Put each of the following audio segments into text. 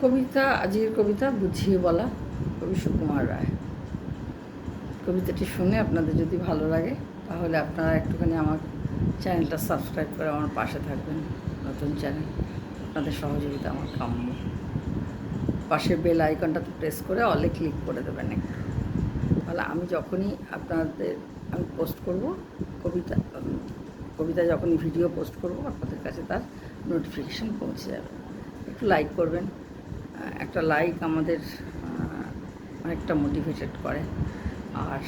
কবিতা, আজকের কবিতা বুঝিয়ে বলা, কবি সুকুমার রায়। কবিতাটি শুনে আপনাদের যদি ভালো লাগে তাহলে আপনারা একটুখানি আমার চ্যানেলটা সাবস্ক্রাইব করে আমার পাশে থাকবেন। নতুন চ্যানেল, আপনাদের সহযোগিতা আমার কাম্য। পাশের বেল আইকনটাতে প্রেস করে অলে ক্লিক করে দেবেন একটু, তাহলে আমি যখনই আমি পোস্ট করব কবিতা যখনই ভিডিও পোস্ট করব আপনাদের কাছে তার নোটিফিকেশান পৌঁছে যাবে। একটু লাইক করবেন, একটা লাইক আমাদের অনেকটা মোটিভেটেড করে। আর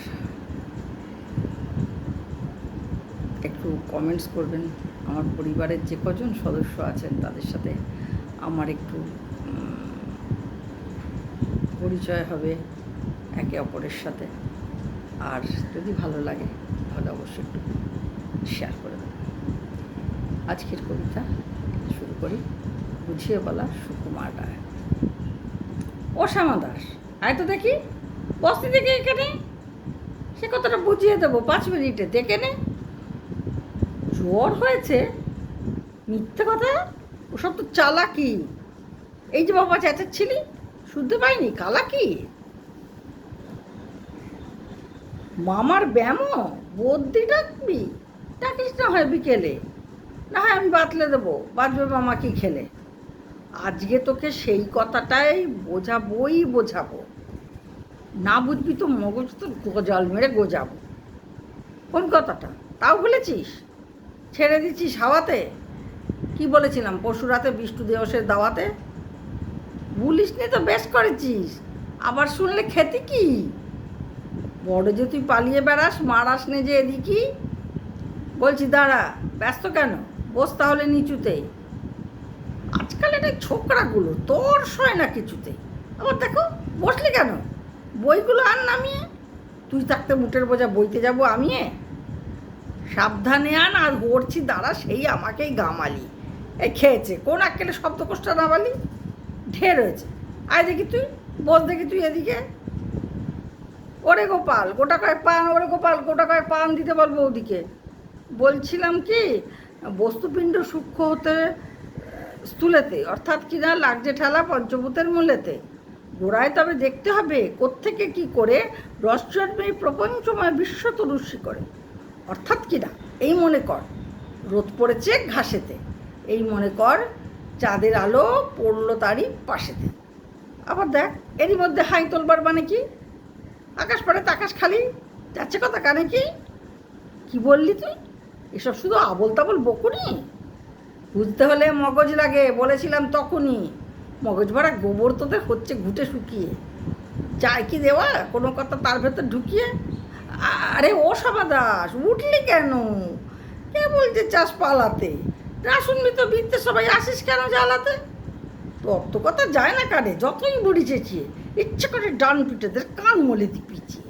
একটু কমেন্টস করবেন। আমার পরিবারের যে কজন সদস্য আছেন তাদের সাথে আমার একটু পরিচয় হবে একে অপরের সাথে। আর যদি ভালো লাগে তাহলে অবশ্যই একটু শেয়ার করে দেবেন। আজকের কবিতা শুরু করি। বুঝিয়ে বলা, সুকুমার রায়। ও শ্যামা দাস, আয় তো দেখি, বসতি দেখে এখানে, সে কথাটা বুঝিয়ে দেবো 5 মিনিটে, দেখে নে। জ্বর হয়েছে? মিথ্যে কথা, ওসব তো চালাকি। এই যে বাবা চেঁচাচ্ছিলি, শুনতে পাইনি? কালাকি। মামার ব্যামো বদ্যি ডাকবি? ডাকিস না হয় বিকেলে, না হয় আমি বাতলে দেবো, বাঁচবে মামা কি খেলে। আজকে তোকে সেই কথাটাই বোঝাবো। না বুঝবি তো মগজ তো গজাল মেরে গোজাবো। কোন কথাটা তাও বলেছিস? ছেড়ে দিচ্ছিস হাওয়াতে? কি বলেছিলাম পরশু রাতে বিষ্টু দিবসের দাওয়াতে? বলিস নি তো বেশ করেছিস, আবার শুনলে খেতি কি? বড় যে তুই পালিয়ে বেড়াস, মারাস নে যে এদিকে। বলছি দাঁড়া, ব্যস্ত কেন? বস তাহলে নিচুতে। আজকাল এটা ছোকরাগুলো তোর সয় না কিছুতে। আবার দেখো, বসলি কেন? বইগুলো আর নামিয়ে, তুই থাকতে মুটের বোঝা বইতে যাবো আমি। সাবধানে আন, আর গড়ছি দাঁড়া, সেই আমাকেই গামালি। এই খেয়েছে কোন আক্কেলে শব্দকোষটা নামালি? ঢের হয়েছে, আয় দেখি তুই, বস দেখি তুই এদিকে। ওরে গোপাল গোটা কয়েক পান, ওরে গোপাল গোটা কয়েক পান দিতে বলবো ওদিকে। বলছিলাম কি, বস্তুপিণ্ড সূক্ষ্ম হতে স্থূলেতে, অর্থাৎ কিনা লাগছে ঠেলা পঞ্চভূতের মূলেতে। গোড়ায় তবে দেখতে হবে কোত্থেকে কি করে রসজন্মে প্রপঞ্চময় বিশ্ব তরুষি করে। অর্থাৎ কিনা এই মনে কর রোদ পড়েছে ঘাসেতে, এই মনে কর চাঁদের আলো পড়লো তারই পাশেতে। আবার দেখ, এরই মধ্যে হাই তোলবার মানে কি? আকাশ পড়ে আকাশ খালি যাচ্ছে কথা কানে কি? কি বললি তুই? এসব শুধু আবল তাবল বকুনি। বুঝতে হলে মগজ লাগে, বলেছিলাম তখনই। মগজ ভরা গোবর তোদের হচ্ছে ঘুটে শুকিয়ে। চায় কি দেওয়া কোনো কথা তার ভেতর ঢুকিয়ে? আরে ও শ্যামা দাস, উঠলি কেন? কে বলছে চাষ পালাতে? না শুনবি তো বৃত্তে সবাই আসিস কেন জ্বালাতে? তোর তো কথা যায় না কানে, যতই বুড়ি চেঁচিয়ে ইচ্ছে করে ডান পিঠেদের কান মলে দি পিছিয়ে।